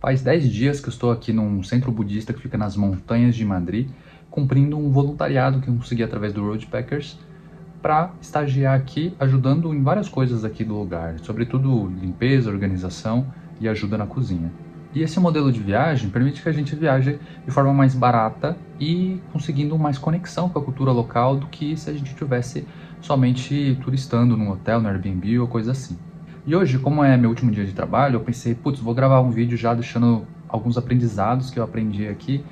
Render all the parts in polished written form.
Faz 10 dias que eu estou aqui num centro budista que fica nas montanhas de Madrid, cumprindo um voluntariado que eu consegui através do Roadpackers para estagiar aqui, ajudando em várias coisas aqui do lugar, sobretudo limpeza, organização e ajuda na cozinha. E esse modelo de viagem permite que a gente viaje de forma mais barata e conseguindo mais conexão com a cultura local do que se a gente tivesse somente turistando num hotel, no Airbnb ou coisa assim. E hoje, como é meu último dia de trabalho, eu pensei, putz, vou gravar um vídeo já deixando alguns aprendizados que eu aprendi aqui,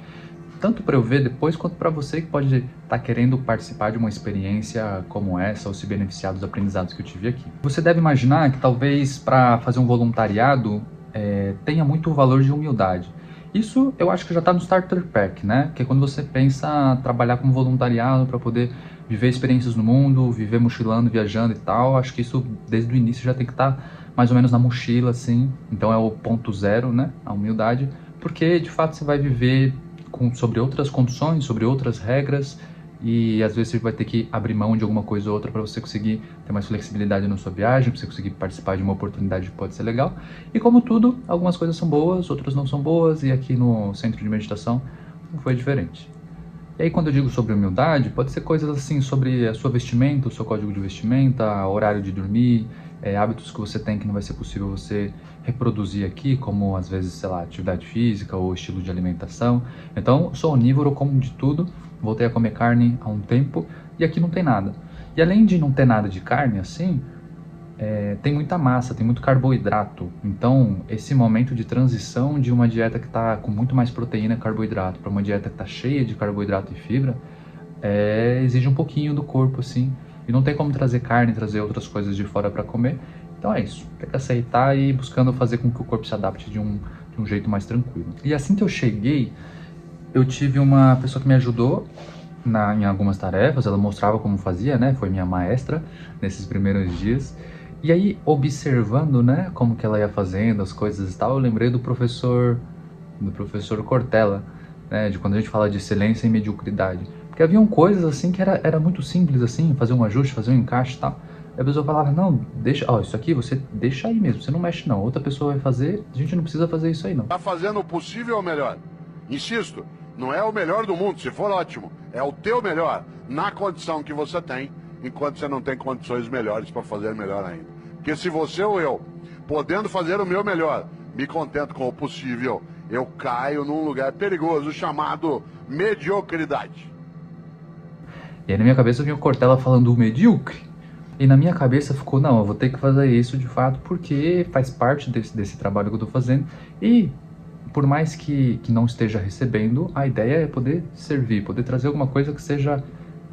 tanto para eu ver depois, quanto para você que pode estar querendo participar de uma experiência como essa ou se beneficiar dos aprendizados que eu tive aqui. Você deve imaginar que talvez para fazer um voluntariado tenha muito o valor de humildade. Isso eu acho que já está no Starter Pack, né? Que é quando você pensa trabalhar como voluntariado para poder viver experiências no mundo, viver mochilando, viajando e tal. Acho que isso desde o início já tem que estar mais ou menos na mochila, assim. Então é o ponto zero, né? A humildade. Porque de fato você vai viver sobre outras condições, sobre outras regras, e às vezes você vai ter que abrir mão de alguma coisa ou outra para você conseguir ter mais flexibilidade na sua viagem, para você conseguir participar de uma oportunidade que pode ser legal. E como tudo, algumas coisas são boas, outras não são boas, e aqui no centro de meditação não foi diferente. E aí quando eu digo sobre humildade, pode ser coisas assim sobre a sua vestimenta, o seu código de vestimenta, horário de dormir, hábitos que você tem que não vai ser possível você reproduzir aqui, como às vezes, sei lá, atividade física ou estilo de alimentação. Então, sou onívoro, como de tudo, voltei a comer carne há um tempo e aqui não tem nada. E além de não ter nada de carne assim, tem muita massa, tem muito carboidrato. Então, esse momento de transição de uma dieta que está com muito mais proteína e carboidrato para uma dieta que está cheia de carboidrato e fibra, exige um pouquinho do corpo, assim. E não tem como trazer carne, trazer outras coisas de fora para comer. Então é isso, tem que aceitar e ir buscando fazer com que o corpo se adapte de um jeito mais tranquilo. E assim que eu cheguei, eu tive uma pessoa que me ajudou em algumas tarefas, ela mostrava como fazia, né? Foi minha maestra nesses primeiros dias. E aí, observando, né, como que ela ia fazendo as coisas e tal, eu lembrei do professor Cortella, né, de quando a gente fala de excelência e mediocridade. Porque haviam coisas assim que era muito simples assim, fazer um ajuste, fazer um encaixe e tal. E a pessoa falava, não, deixa, ó, isso aqui você deixa aí mesmo, você não mexe não, outra pessoa vai fazer, a gente não precisa fazer isso aí não. Tá fazendo o possível ou melhor. Insisto, não é o melhor do mundo, se for ótimo, é o teu melhor, na condição que você tem, enquanto você não tem condições melhores para fazer melhor ainda. Porque se você ou eu, podendo fazer o meu melhor, me contento com o possível, eu caio num lugar perigoso chamado mediocridade. E aí na minha cabeça vinha o Cortella falando medíocre. E na minha cabeça ficou, não, eu vou ter que fazer isso de fato porque faz parte desse trabalho que eu tô fazendo. E por mais que não esteja recebendo, a ideia é poder servir, poder trazer alguma coisa que seja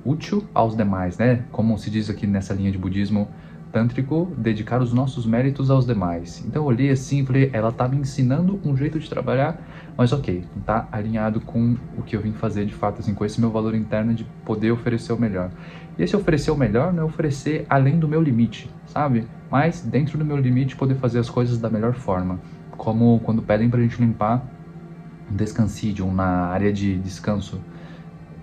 útil aos demais, né? Como se diz aqui nessa linha de budismo tântrico, dedicar os nossos méritos aos demais. Então eu olhei assim e falei, ela tá me ensinando um jeito de trabalhar, mas ok, não tá alinhado com o que eu vim fazer de fato, assim, com esse meu valor interno de poder oferecer o melhor. E esse oferecer o melhor não é oferecer além do meu limite, sabe? Mas dentro do meu limite poder fazer as coisas da melhor forma. Como quando pedem pra gente limpar um descansídio na área de descanso.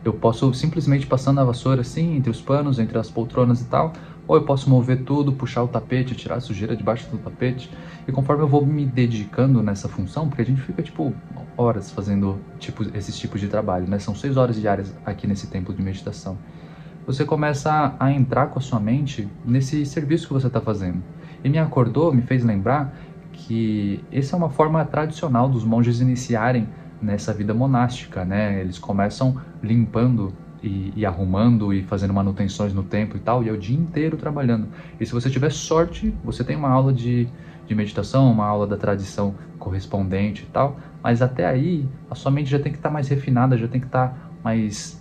Eu posso simplesmente passando a vassoura assim, entre os panos, entre as poltronas e tal, ou eu posso mover tudo, puxar o tapete, tirar a sujeira debaixo do tapete. E conforme eu vou me dedicando nessa função, porque a gente fica tipo horas fazendo esses tipos de trabalho, né? São 6 horas diárias aqui nesse templo de meditação. Você começa a entrar com a sua mente nesse serviço que você está fazendo. E me acordou, me fez lembrar que essa é uma forma tradicional dos monges iniciarem nessa vida monástica, né? Eles começam limpando e arrumando e fazendo manutenções no templo e tal, e é o dia inteiro trabalhando. E se você tiver sorte, você tem uma aula de meditação, uma aula da tradição correspondente e tal, mas até aí a sua mente já tem que estar mais refinada, já tem que estar mais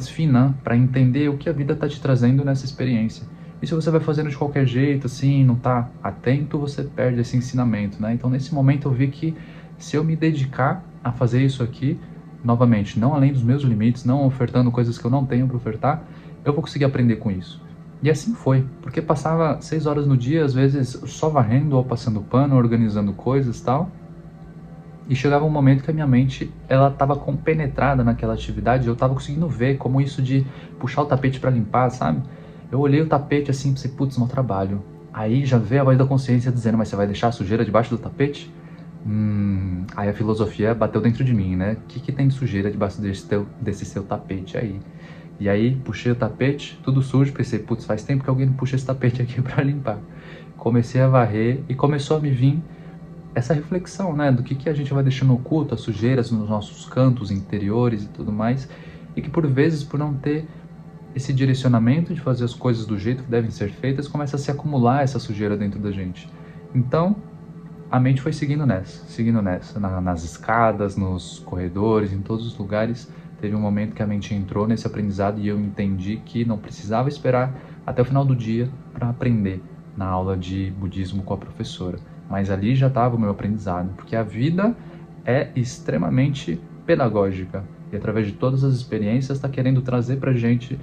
fina para entender o que a vida está te trazendo nessa experiência. E se você vai fazendo de qualquer jeito, assim, não tá atento, você perde esse ensinamento, né? Então nesse momento eu vi que se eu me dedicar a fazer isso aqui, novamente, não além dos meus limites, não ofertando coisas que eu não tenho para ofertar, eu vou conseguir aprender com isso. E assim foi, porque passava 6 horas no dia, às vezes só varrendo ou passando pano, organizando coisas e tal, e chegava um momento que a minha mente, ela estava compenetrada naquela atividade, eu estava conseguindo ver como isso de puxar o tapete para limpar, sabe? Eu olhei o tapete assim e pensei, putz, meu trabalho. Aí já veio a voz da consciência dizendo, mas você vai deixar a sujeira debaixo do tapete? Aí a filosofia bateu dentro de mim, né? O que tem de sujeira debaixo desse seu tapete aí? E aí, puxei o tapete, tudo sujo, pensei, putz, faz tempo que alguém não puxa esse tapete aqui pra limpar. Comecei a varrer e começou a me vir essa reflexão, né, do que a gente vai deixando oculto, as sujeiras nos nossos cantos interiores e tudo mais, e que por vezes, por não ter esse direcionamento de fazer as coisas do jeito que devem ser feitas, começa a se acumular essa sujeira dentro da gente. Então, a mente foi seguindo nessa, nas escadas, nos corredores, em todos os lugares. Teve um momento que a mente entrou nesse aprendizado e eu entendi que não precisava esperar até o final do dia para aprender na aula de budismo com a professora. Mas ali já estava o meu aprendizado, porque a vida é extremamente pedagógica e através de todas as experiências está querendo trazer para a gente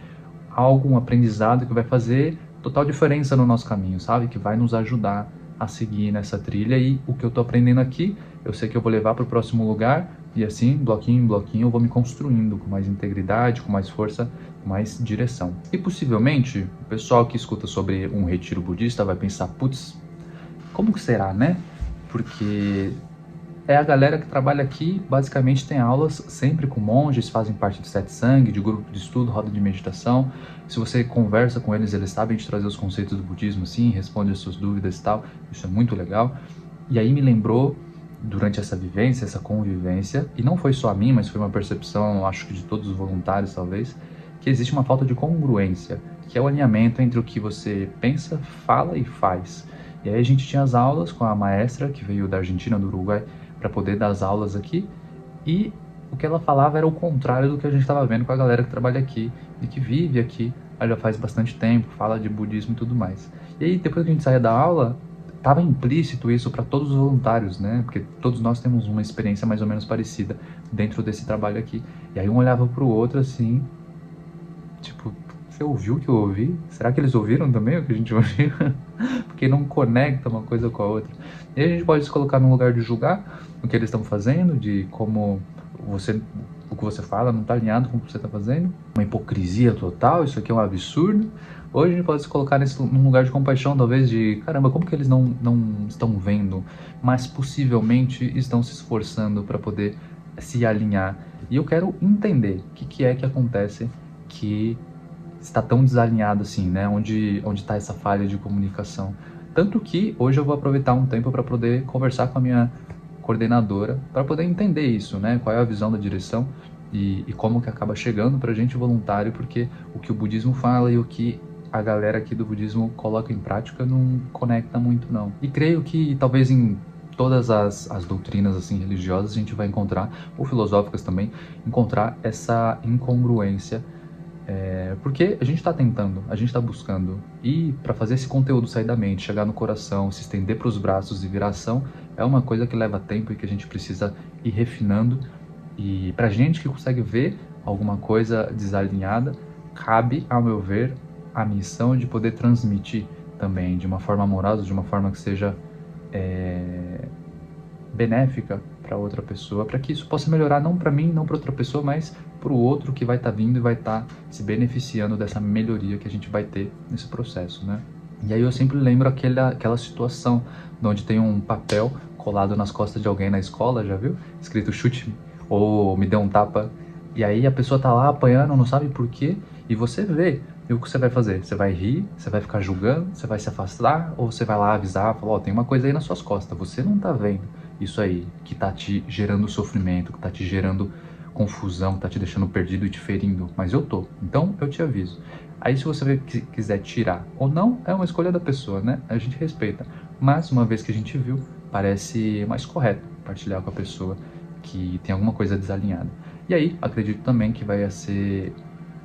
algo, um aprendizado que vai fazer total diferença no nosso caminho, sabe? Que vai nos ajudar a seguir nessa trilha, e o que eu tô aprendendo aqui, eu sei que eu vou levar para o próximo lugar, e assim, bloquinho em bloquinho, eu vou me construindo com mais integridade, com mais força, com mais direção. E possivelmente, o pessoal que escuta sobre um retiro budista vai pensar, putz, como que será, né? Porque é a galera que trabalha aqui, basicamente tem aulas sempre com monges, fazem parte do satsang, de grupo de estudo, roda de meditação. Se você conversa com eles, eles sabem te trazer os conceitos do budismo, sim, responde as suas dúvidas e tal. Isso é muito legal. E aí me lembrou, durante essa vivência, essa convivência, e não foi só a mim, mas foi uma percepção, acho que de todos os voluntários talvez, que existe uma falta de congruência, que é o alinhamento entre o que você pensa, fala e faz. E aí a gente tinha as aulas com a maestra, que veio da Argentina, do Uruguai, para poder dar as aulas aqui, e o que ela falava era o contrário do que a gente estava vendo com a galera que trabalha aqui e que vive aqui já faz bastante tempo, fala de budismo e tudo mais. E aí depois que a gente saía da aula, estava implícito isso para todos os voluntários, né? Porque todos nós temos uma experiência mais ou menos parecida dentro desse trabalho aqui. E aí um olhava para o outro assim, tipo, você ouviu o que eu ouvi? Será que eles ouviram também o que a gente ouviu? Porque não conecta uma coisa com a outra. E aí a gente pode se colocar num lugar de julgar o que eles estão fazendo, de como o que você fala não está alinhado com o que você está fazendo. Uma hipocrisia total, isso aqui é um absurdo. Hoje a gente pode se colocar num lugar de compaixão, talvez de, caramba, como que eles não estão vendo, mas possivelmente estão se esforçando para poder se alinhar. E eu quero entender o que é que acontece que está tão desalinhado assim, né? Onde está essa falha de comunicação. Tanto que hoje eu vou aproveitar um tempo para poder conversar com a minha coordenadora, para poder entender isso, né? Qual é a visão da direção e como que acaba chegando para a gente voluntário, porque o que o budismo fala e o que a galera aqui do budismo coloca em prática não conecta muito, não. E creio que talvez em todas as doutrinas assim religiosas a gente vai encontrar, ou filosóficas também, encontrar essa incongruência. Porque a gente está tentando, a gente está buscando, e para fazer esse conteúdo sair da mente, chegar no coração, se estender para os braços e virar ação, é uma coisa que leva tempo e que a gente precisa ir refinando. E para gente que consegue ver alguma coisa desalinhada, cabe, ao meu ver, a missão de poder transmitir também de uma forma amorosa, de uma forma que seja benéfica para outra pessoa, para que isso possa melhorar não para mim, não para outra pessoa, mas para o outro que vai estar vindo e vai estar se beneficiando dessa melhoria que a gente vai ter nesse processo, né? E aí eu sempre lembro aquela situação onde tem um papel colado nas costas de alguém na escola, já viu? Escrito chute-me, ou me dê um tapa. E aí a pessoa tá lá apanhando, não sabe por quê, e você vê. E o que você vai fazer? Você vai rir? Você vai ficar julgando? Você vai se afastar? Ou você vai lá avisar, falar, ó, tem uma coisa aí nas suas costas, você não tá vendo isso aí, que tá te gerando sofrimento, que tá te gerando confusão, que tá te deixando perdido e te ferindo, mas eu tô, então eu te aviso. Aí se você quiser tirar ou não, é uma escolha da pessoa, né? A gente respeita, mas uma vez que a gente viu, parece mais correto partilhar com a pessoa que tem alguma coisa desalinhada. E aí, acredito também que vai ser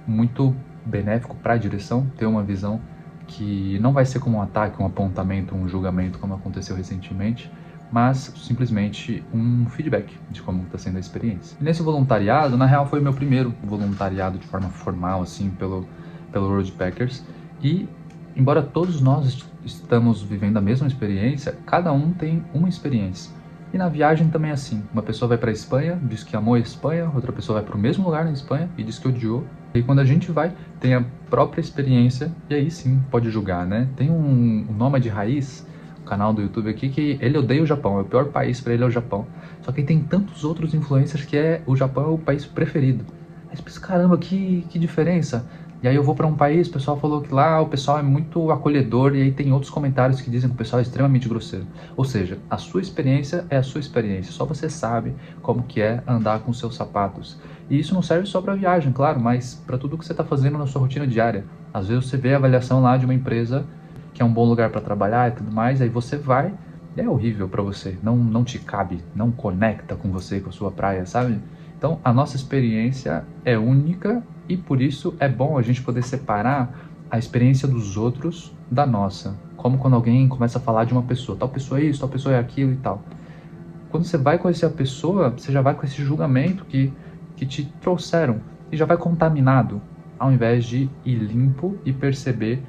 muito benéfico para a direção ter uma visão que não vai ser como um ataque, um apontamento, um julgamento, como aconteceu recentemente, mas simplesmente um feedback de como está sendo a experiência. E nesse voluntariado, na real foi o meu primeiro voluntariado de forma formal, assim, pelo Road Packers, e embora todos nós estamos vivendo a mesma experiência, cada um tem uma experiência. E na viagem também é assim, uma pessoa vai para a Espanha, diz que amou a Espanha, outra pessoa vai para o mesmo lugar na Espanha e diz que odiou. E quando a gente vai, tem a própria experiência, e aí sim pode julgar, né? Tem um nômade raiz, canal do YouTube aqui que ele odeia o Japão, é o pior país para ele é o Japão. Só que tem tantos outros influencers que o Japão é o país preferido. Aí você pensa, caramba, que diferença. E aí eu vou para um país, o pessoal falou que lá o pessoal é muito acolhedor, e aí tem outros comentários que dizem que o pessoal é extremamente grosseiro. Ou seja, a sua experiência é a sua experiência, só você sabe como que é andar com seus sapatos. E isso não serve só para viagem, claro, mas para tudo que você está fazendo na sua rotina diária. Às vezes você vê a avaliação lá de uma empresa que é um bom lugar para trabalhar e tudo mais, aí você vai e é horrível para você, não te cabe, não conecta com você, com a sua praia, sabe? Então, a nossa experiência é única e por isso é bom a gente poder separar a experiência dos outros da nossa. Como quando alguém começa a falar de uma pessoa, tal pessoa é isso, tal pessoa é aquilo e tal. Quando você vai conhecer a pessoa, você já vai com esse julgamento que te trouxeram e já vai contaminado, ao invés de ir limpo e perceber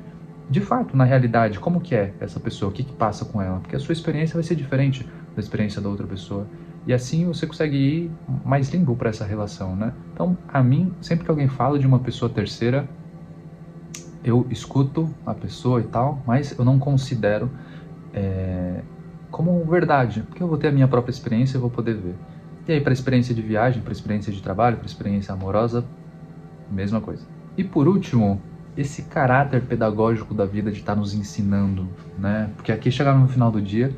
de fato, na realidade, como que é essa pessoa, o que passa com ela, porque a sua experiência vai ser diferente da experiência da outra pessoa. E assim você consegue ir mais limpo para essa relação, né? Então, a mim, sempre que alguém fala de uma pessoa terceira, eu escuto a pessoa e tal, mas eu não considero como verdade, porque eu vou ter a minha própria experiência e vou poder ver. E aí, para experiência de viagem, para experiência de trabalho, para experiência amorosa, mesma coisa. E por último, esse caráter pedagógico da vida de estar nos ensinando, né? Porque aqui chegava no final do dia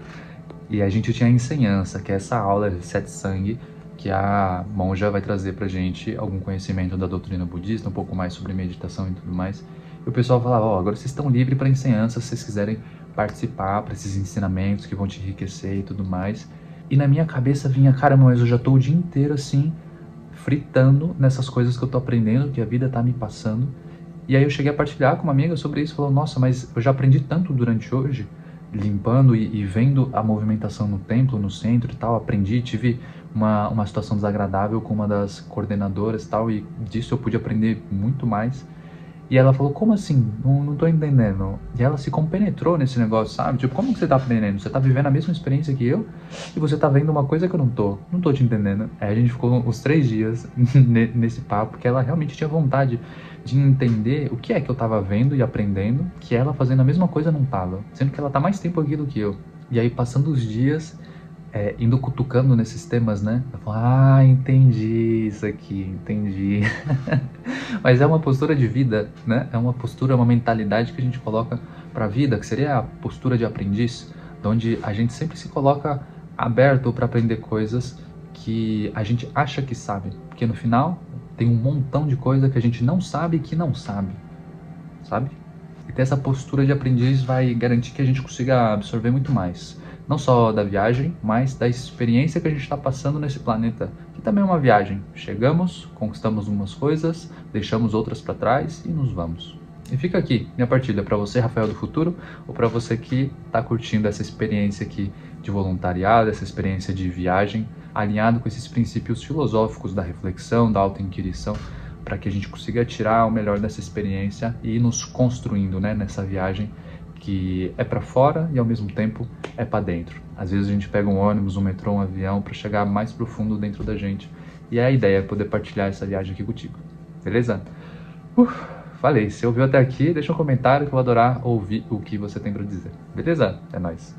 e a gente tinha a ensinança, que é essa aula de satsang, que a monja vai trazer pra gente algum conhecimento da doutrina budista, um pouco mais sobre meditação e tudo mais. E o pessoal falava, agora vocês estão livres para ensinança, se vocês quiserem participar para esses ensinamentos que vão te enriquecer e tudo mais. E na minha cabeça vinha, cara, mas eu já tô o dia inteiro assim, fritando nessas coisas que eu tô aprendendo, que a vida tá me passando. E aí eu cheguei a partilhar com uma amiga sobre isso, falou, nossa, mas eu já aprendi tanto durante hoje, limpando e vendo a movimentação no templo, no centro e tal, aprendi, tive uma situação desagradável com uma das coordenadoras e tal, e disso eu pude aprender muito mais. E ela falou, como assim? Não tô entendendo. E ela se compenetrou nesse negócio, sabe? Tipo, como que você tá aprendendo? Você tá vivendo a mesma experiência que eu e você tá vendo uma coisa que eu não tô te entendendo. Aí a gente ficou uns 3 dias nesse papo, porque ela realmente tinha vontade de entender o que é que eu tava vendo e aprendendo, que ela fazendo a mesma coisa não tava. Sendo que ela tá mais tempo aqui do que eu. E aí, passando os dias, indo cutucando nesses temas, né? Eu falo, entendi isso aqui, entendi. Mas é uma postura de vida, né? É uma postura, uma mentalidade que a gente coloca para a vida, que seria a postura de aprendiz, onde a gente sempre se coloca aberto para aprender coisas que a gente acha que sabe, porque no final tem um montão de coisa que a gente não sabe que não sabe, sabe? E ter essa postura de aprendiz vai garantir que a gente consiga absorver muito mais. Não só da viagem, mas da experiência que a gente está passando nesse planeta, que também é uma viagem. Chegamos, conquistamos umas coisas, deixamos outras para trás e nos vamos. E fica aqui minha partilha para você, Rafael do Futuro, ou para você que está curtindo essa experiência aqui de voluntariado, essa experiência de viagem, alinhado com esses princípios filosóficos da reflexão, da autoinquirição, para que a gente consiga tirar o melhor dessa experiência e ir nos construindo, né, nessa viagem que é para fora e ao mesmo tempo é para dentro. Às vezes a gente pega um ônibus, um metrô, um avião para chegar mais profundo dentro da gente. E a ideia é poder partilhar essa viagem aqui contigo. Beleza? Falei, se ouviu até aqui, deixa um comentário que eu vou adorar ouvir o que você tem para dizer. Beleza? É nóis.